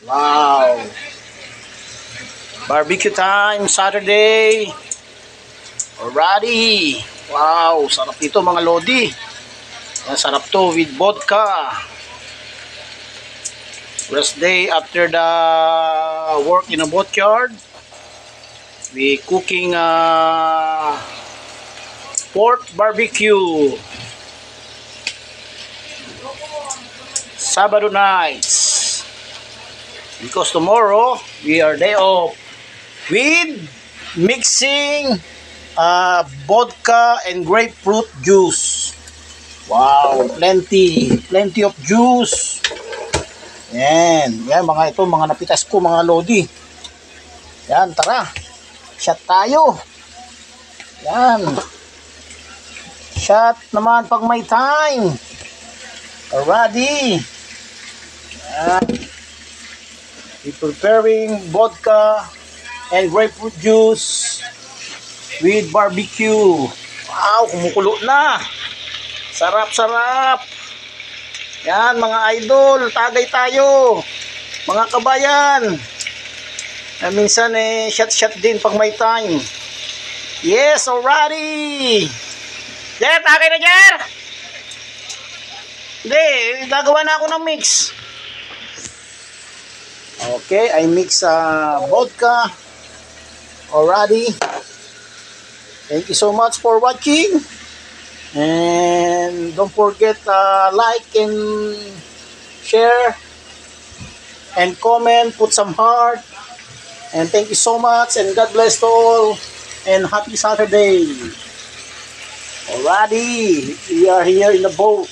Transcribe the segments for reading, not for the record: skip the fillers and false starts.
Wow. Barbecue time, Saturday. Alrighty. Wow, sarap ito mga lodi. Yan, sarap to with vodka. Rest day after the work in a boatyard. We cooking pork barbecue. Sabado nights. Because tomorrow we are day off with mixing vodka and grapefruit juice. Wow, plenty of juice. Yan mga ito, mga napitas ko mga lodi. Yan, tara. Shot tayo. Yan. Shot naman pag may time. Already. Yan. We preparing vodka and grapefruit juice with barbecue. Wow, kumukulo na. Sarap. Yan mga idol, tagay tayo. Mga kabayan. Minsan shot din pag may time. Yes, already. Jer, tagay na Jer. Hindi, gagawa na ako ng mix. Okay, I mix vodka already. Thank you so much for watching. And don't forget like and share and comment, put some heart. And thank you so much and God bless to all and happy Saturday. Alrighty, we are here in the boat.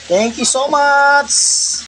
Thank you so much.